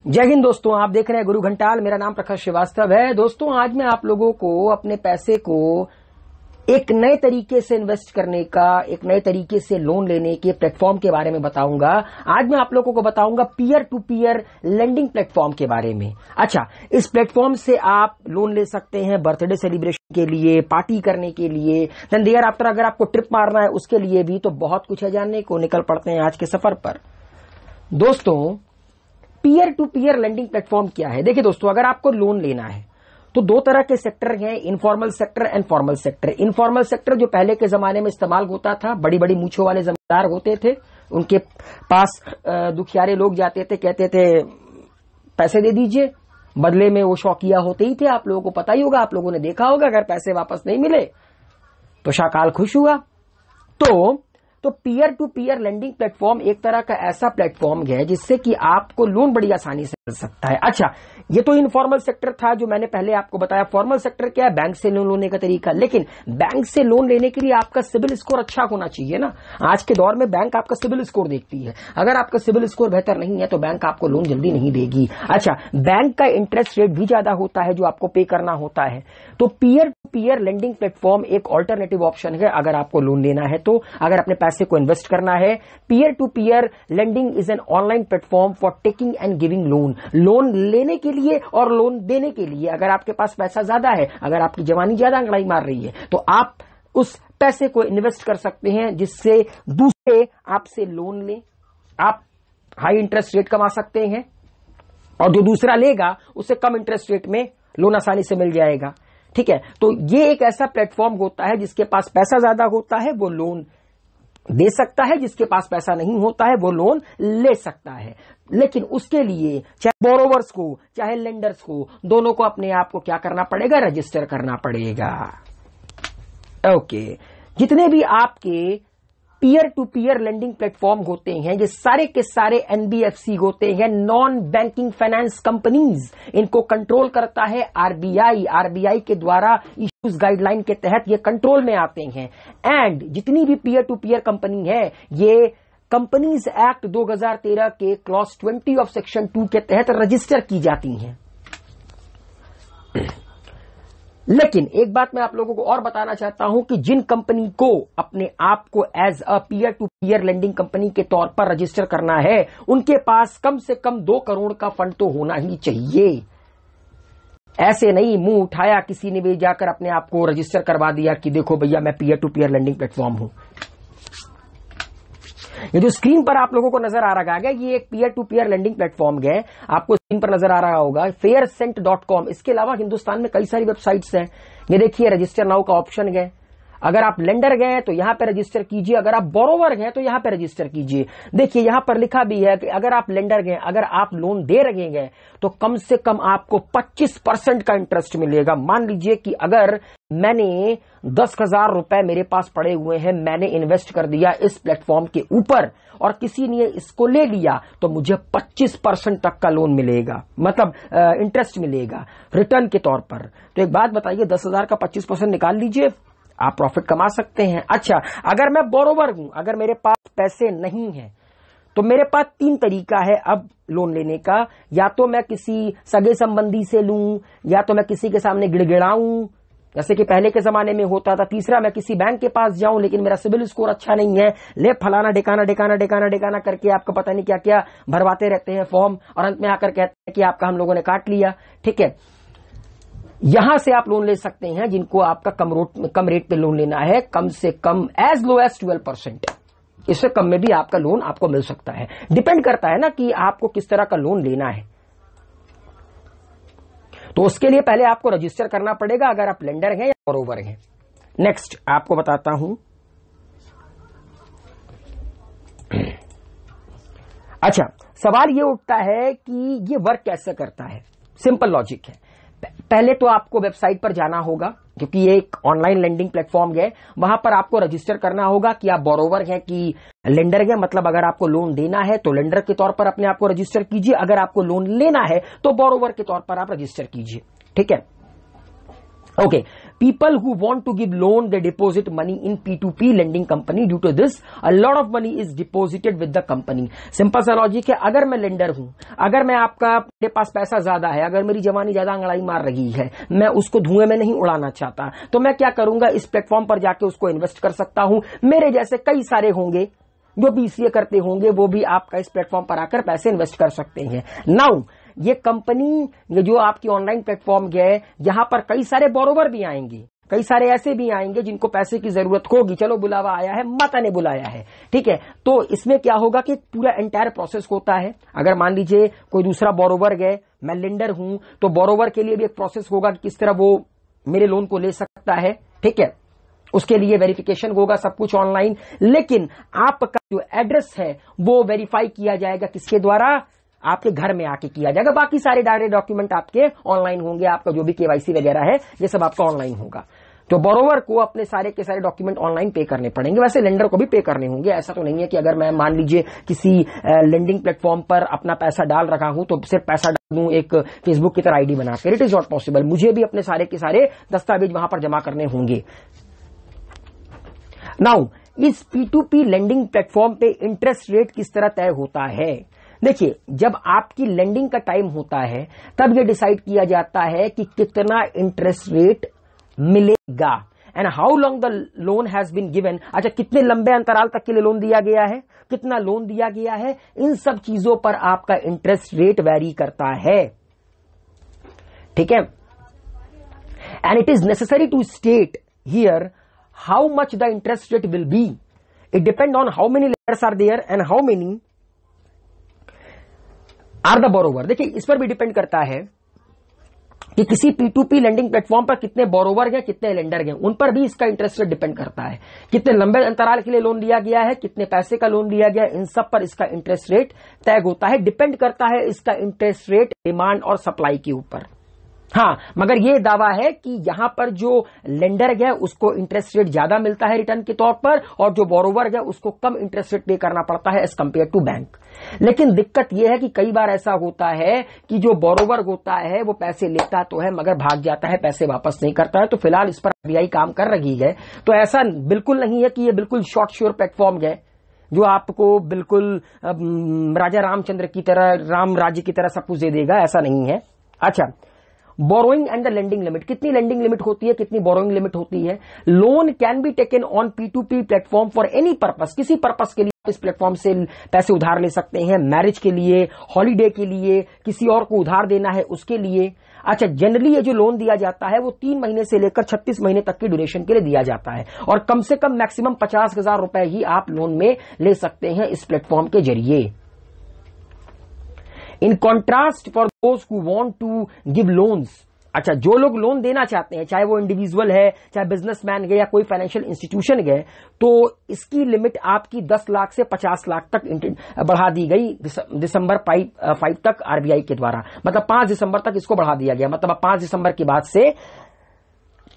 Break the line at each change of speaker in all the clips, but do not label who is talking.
जय हिंद दोस्तों, आप देख रहे हैं गुरु घंटाल। मेरा नाम प्रकाश श्रीवास्तव है। दोस्तों, आज मैं आप लोगों को अपने पैसे को एक नए तरीके से इन्वेस्ट करने का, एक नए तरीके से लोन लेने के प्लेटफॉर्म के बारे में बताऊंगा। आज मैं आप लोगों को बताऊंगा peer to peer lending platform के बारे में। अच्छा, इस प्लेटफॉर्म से आप लोन ले सकते हैं बर्थडे सेलिब्रेशन के लिए, पार्टी करने के लिए, देन देयर आफ्टर अगर आपको ट्रिप मारना है उसके लिए भी। तो बहुत कुछ है जानने को। निकल पड़ते हैं आज के सफर पर। दोस्तों, peer to peer lending platform क्या है? देखिए दोस्तों, अगर आपको लोन लेना है तो दो तरह के सेक्टर हैं, informal sector and formal sector. Informal sector जो पहले के जमाने में इस्तेमाल होता था, बड़ी बड़ी मूंछों वाले जमींदार होते थे, उनके पास दुखियारे लोग जाते थे, कहते थे पैसे दे दीजिए, बदले में वो शौकिया होते ही थे। आप लोगों को पता ही होगा, आप लोगों ने देखा होगा, अगर पैसे वापस नहीं मिले तो शाकाल खुश हुआ। तो peer to peer lending platform एक तरह का ऐसा प्लेटफॉर्म है जिससे कि आपको लोन बड़ी आसानी से मिल सकता है। अच्छा, ये तो इनफॉर्मल सेक्टर था जो मैंने पहले आपको बताया। फॉर्मल सेक्टर क्या है? बैंक से लोन लेने का तरीका। लेकिन बैंक से लोन लेने के लिए आपका सिबिल स्कोर अच्छा होना चाहिए ना। आज के दौर में बैंक आपका सिबिल स्कोर देखती है। अगर आपका सिबिल स्कोर बेहतर नहीं है तो बैंक आपको लोन जल्दी नहीं देगी। अच्छा, बैंक का इंटरेस्ट रेट भी ज्यादा होता है जो आपको पे करना होता है। तो peer to peer lending platform एक ऑल्टरनेटिव ऑप्शन है अगर आपको लोन लेना है तो, अगर अपने पैसे को इन्वेस्ट करना है। Peer to peer lending is an online platform for taking and giving loan. Loan लेने के लिए और लोन देने के लिए। अगर आपके पास पैसा ज्यादा है, अगर आपकी जवानी ज्यादा अंगड़ाई मार रही है तो आप उस पैसे को इन्वेस्ट कर सकते हैं जिससे दूसरे आपसे लोन लें। आप हाई इंटरेस्ट रेट कमा सकते हैं और जो दूसरा लेगा उससे कम इंटरेस्ट रेट में लोन आसानी से मिल जाएगा। ठीक है, तो ये एक ऐसा प्लेटफॉर्म होता है जिसके पास पैसा ज्यादा होता है वो लोन दे सकता है, जिसके पास पैसा नहीं होता है वो लोन ले सकता है। लेकिन उसके लिए चाहे बोरोवर्स को चाहे लेंडर्स को, दोनों को अपने आप को क्या करना पड़ेगा? रजिस्टर करना पड़ेगा। ओके, जितने भी आपके peer to peer lending platform होते हैं ये सारे के सारे एनबीएफसी होते हैं, नॉन बैंकिंग फाइनेंस कंपनीज। इनको कंट्रोल करता है आरबीआई। आरबीआई के द्वारा इश्यूज गाइडलाइन के तहत ये कंट्रोल में आते हैं। एंड जितनी भी पीयर टू पीयर कंपनी है ये कंपनीज एक्ट 2013 के क्लॉज 20 ऑफ सेक्शन 2 के तहत रजिस्टर की जाती हैं। लेकिन एक बात मैं आप लोगों को और बताना चाहता हूं कि जिन कंपनी को अपने आप को as a peer to peer lending company के तौर पर रजिस्टर करना है उनके पास कम से कम 2 करोड़ का फंड तो होना ही चाहिए। ऐसे नहीं मुंह उठाया किसी ने भी जाकर अपने आप को रजिस्टर करवा दिया कि देखो भैया मैं peer to peer lending platform हूं। ये जो स्क्रीन पर आप लोगों को नजर आ रहा है ये एक peer to peer lending platform है। आपको स्क्रीन पर नजर आ रहा होगा faircent.com। इसके अलावा हिंदुस्तान में कई सारी वेबसाइट्स हैं। ये देखिए रजिस्टर नाउ का ऑप्शन है। अगर आप लेंडर गए तो यहां पर रजिस्टर कीजिए, अगर आप बोरोवर हैं तो यहां पर रजिस्टर कीजिए। देखिए यहां पर लिखा भी है कि अगर आप लेंडर गए, अगर आप लोन दे रहे हैं तो कम से कम आपको 25% का इंटरेस्ट मिलेगा। मान लीजिए कि अगर मैंने 10,000 रुपए मेरे पास पड़े हुए हैं, मैंने इन्वेस्ट कर दिया इस प्लेटफॉर्म के ऊपर और किसी ने इसको ले लिया तो मुझे 25% तक का लोन मिलेगा, मतलब इंटरेस्ट मिलेगा रिटर्न के तौर पर। तो एक बात बताइए, 10,000 का 25% निकाल लीजिए, आप प्रॉफिट कमा सकते हैं। अच्छा, अगर मैं बोरोवर हूं, अगर मेरे पास पैसे नहीं हैं तो मेरे पास 3 तरीका है अब लोन लेने का। या तो मैं किसी सगे संबंधी से लूं, या तो मैं किसी के सामने गिड़गिड़ाऊं जैसे कि पहले के जमाने में होता था। तीसरा, मैं किसी बैंक के पास जाऊं लेकिन मेरा सिबिल स्कोर अच्छा नहीं है, ले फलाना ढिकाना ढिकाना ढिकाना ढिकाना करके आपको पता नहीं क्या क्या भरवाते रहते हैं फॉर्म और अंत में आकर कहते हैं कि आपका हम लोगों ने काट लिया। ठीक है, यहां से आप लोन ले सकते हैं जिनको आपका कम रेट पे लोन लेना है, कम से कम एज लो एज 12%। इससे कम में भी आपका लोन आपको मिल सकता है। डिपेंड करता है ना कि आपको किस तरह का लोन लेना है। तो उसके लिए पहले आपको रजिस्टर करना पड़ेगा अगर आप लेंडर हैं या बोरोवर हैं। नेक्स्ट आपको बताता हूं। अच्छा, सवाल ये उठता है कि ये वर्क कैसे करता है। सिंपल लॉजिक है। पहले तो आपको वेबसाइट पर जाना होगा क्योंकि ये एक ऑनलाइन लेंडिंग प्लेटफॉर्म है। वहां पर आपको रजिस्टर करना होगा कि आप बोरोवर हैं कि लेंडर है। मतलब अगर आपको लोन देना है तो लेंडर के तौर पर अपने आप को रजिस्टर कीजिए, अगर आपको लोन लेना है तो बोरोवर के तौर पर आप रजिस्टर कीजिए। ठीक है, okay. people who want to give loan, they deposit money in P2P lending company. Due to this, a lot of money is deposited with the company. Simple सा लॉजिक है, अगर मैं लेंडर हूं, अगर मैं आपका मेरे पास पैसा ज्यादा है, अगर मेरी जवानी ज्यादा अंगड़ाई मार रही है, मैं उसको धुएं में नहीं उड़ाना चाहता, तो मैं क्या करूंगा, इस प्लेटफॉर्म पर जाके उसको इन्वेस्ट कर सकता हूं। मेरे जैसे कई सारे होंगे जो बीसीए करते होंगे, वो भी आपका इस प्लेटफॉर्म पर आकर पैसे इन्वेस्ट कर सकते हैं। नाउ ये कंपनी, ये जो आपकी ऑनलाइन प्लेटफॉर्म है, यहां पर कई सारे बोरोवर भी आएंगे, कई सारे ऐसे भी आएंगे जिनको पैसे की जरूरत होगी। चलो बुलावा आया है, माता ने बुलाया है, ठीक है। तो इसमें क्या होगा कि पूरा एंटायर प्रोसेस होता है। अगर मान लीजिए कोई दूसरा बोरोवर गए, मैं लेंडर हूं, तो बोरोवर के लिए भी एक प्रोसेस होगा कि किस तरह वो मेरे लोन को ले सकता है, ठीक है। उसके लिए वेरिफिकेशन होगा, सब कुछ ऑनलाइन। लेकिन आपका जो एड्रेस है वो वेरीफाई किया जाएगा किसके द्वारा, आपके घर में आके किया जाएगा। बाकी सारे डायरेक्ट डॉक्यूमेंट आपके ऑनलाइन होंगे, आपका जो भी केवाईसी वगैरह है ये सब आपका ऑनलाइन होगा। तो बोरोवर को अपने सारे के सारे डॉक्यूमेंट ऑनलाइन पे करने पड़ेंगे। वैसे लेंडर को भी पे करने होंगे। ऐसा तो नहीं है कि अगर मैं मान लीजिए किसी लेंडिंग प्लेटफॉर्म पर अपना पैसा डाल रखा हूं तो सिर्फ पैसा डाल दूं एक फेसबुक की तरह आईडी बनाकर। It is not possible. मुझे भी अपने सारे के सारे दस्तावेज वहां पर जमा करने होंगे। नाउ इस P2P लेंडिंग प्लेटफॉर्म पे इंटरेस्ट रेट किस तरह तय होता है? देखिए, जब आपकी लेंडिंग का टाइम होता है तब यह डिसाइड किया जाता है कि कितना इंटरेस्ट रेट मिलेगा and how long the loan has been given. अच्छा, कितने लंबे अंतराल तक के लिए लोन दिया गया है, कितना लोन दिया गया है, इन सब चीजों पर आपका इंटरेस्ट रेट वैरी करता है, ठीक है। And it is necessary to state here how much the interest rate will be. It depend on how many lenders are there and how many are the borrower. देखिए, इस पर भी depend करता है कि किसी P2P लेंडिंग प्लेटफॉर्म पर कितने बोरोवर गए, कितने लेंडर गए, उन पर भी इसका इंटरेस्ट रेट डिपेंड करता है। कितने लंबे अंतराल के लिए लोन लिया गया है, कितने पैसे का लोन लिया गया, इन सब पर इसका इंटरेस्ट रेट तय होता है। डिपेंड करता है इसका इंटरेस्ट रेट डिमांड और सप्लाई के ऊपर। हाँ, मगर यह दावा है कि यहां पर जो लेंडर है उसको इंटरेस्ट रेट ज्यादा मिलता है रिटर्न के तौर पर, और जो बोरोवर है उसको कम इंटरेस्ट रेट पे करना पड़ता है एज कंपेयर टू बैंक। लेकिन दिक्कत यह है कि कई बार ऐसा होता है कि जो बोरोवर होता है वो पैसे लेता तो है मगर भाग जाता है, पैसे वापस नहीं करता है। तो फिलहाल इस पर आरबीआई काम कर रही है। तो ऐसा बिल्कुल नहीं है कि ये बिल्कुल शॉर्ट श्योर प्लेटफॉर्म है जो आपको बिल्कुल राजा रामचंद्र की तरह, राम राज्य की तरह सब कुछ दे देगा, ऐसा नहीं है। अच्छा, borrowing and the lending limit. कितनी लेंडिंग लिमिट होती है, कितनी बोरोइंग लिमिट होती है? Loan can be taken on P2P platform for any purpose. किसी पर्पस के लिए इस प्लेटफॉर्म से पैसे उधार ले सकते हैं, मैरिज के लिए, हॉलीडे के लिए, किसी और को उधार देना है उसके लिए। अच्छा, जनरली ये जो लोन दिया जाता है वो 3 महीने से लेकर 36 महीने तक की ड्यूरेशन के लिए दिया जाता है, और कम से कम मैक्सिमम 50,000 रुपए ही आप लोन में ले सकते हैं इस प्लेटफॉर्म के जरिए। In contrast for those who want to give loans. अच्छा, जो लोग लोन देना चाहते हैं, चाहे वो इंडिविजुअल है, चाहे बिजनेसमैन गए या कोई फाइनेंशियल इंस्टीट्यूशन गए, तो इसकी लिमिट आपकी 10 लाख से 50 लाख तक बढ़ा दी गई दिसंबर 5 तक आरबीआई के द्वारा। मतलब 5 दिसंबर तक इसको बढ़ा दिया गया। मतलब 5 दिसंबर के बाद से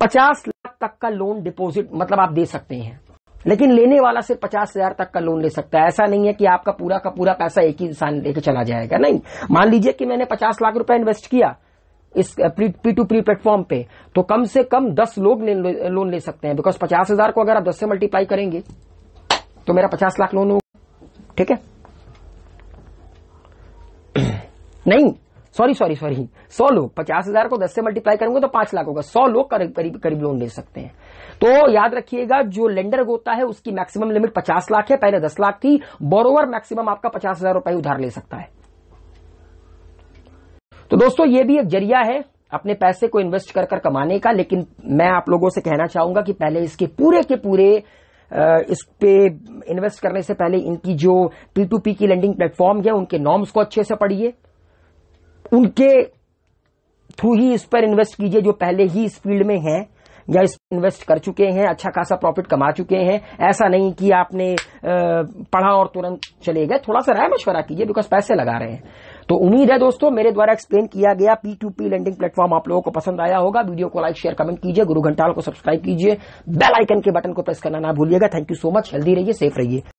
50 लाख तक का लोन डिपॉजिट मतलब आप दे सकते हैं, लेकिन लेने वाला सिर्फ 50,000 तक का लोन ले सकता है। ऐसा नहीं है कि आपका पूरा का पूरा पैसा एक ही इंसान लेके चला जाएगा, नहीं। मान लीजिए कि मैंने 50 लाख रुपए इन्वेस्ट किया इस P2P प्लेटफॉर्म पे, तो कम से कम 10 लोग लोन ले सकते हैं, बिकॉज 50,000 को अगर आप 10 से मल्टीप्लाई करेंगे तो मेरा 50 लाख लोन होगा, ठीक है। नहीं, सॉरी 100 लोग, 50,000 को 10 से मल्टीप्लाई करेंगे तो 5 लाख होगा। 100 लोग करीब लोन ले सकते हैं। तो याद रखिएगा, जो लेंडर होता है उसकी मैक्सिमम लिमिट 50 लाख है, पहले 10 लाख थी। बोरोवर मैक्सिमम आपका 50,000 रुपए उधार ले सकता है। तो दोस्तों, ये भी एक जरिया है अपने पैसे को इन्वेस्ट कर कमाने का। लेकिन मैं आप लोगों से कहना चाहूंगा कि पहले इसके पूरे के पूरे इस पे इन्वेस्ट करने से पहले इनकी जो P2P की लेंडिंग प्लेटफॉर्म है उनके नॉर्म्स को अच्छे से पढ़िए, उनके थ्रू ही इस पर इन्वेस्ट कीजिए जो पहले ही इस फील्ड में हैं या इस इन्वेस्ट कर चुके हैं, अच्छा खासा प्रॉफिट कमा चुके हैं। ऐसा नहीं कि आपने पढ़ा और तुरंत चले गए। थोड़ा सा राय मशवरा कीजिए, बिकॉज पैसे लगा रहे हैं। तो उम्मीद है दोस्तों मेरे द्वारा एक्सप्लेन किया गया P2P लेंडिंग प्लेटफॉर्म आप लोगों को पसंद आया होगा। वीडियो को लाइक, शेयर, कमेंट कीजिए, गुरु घंटाल को सब्सक्राइब कीजिए, बेल आइकन के बटन को प्रेस करना ना भूलिएगा। Thank you so much. Healthy रहिए, सेफ रहिए।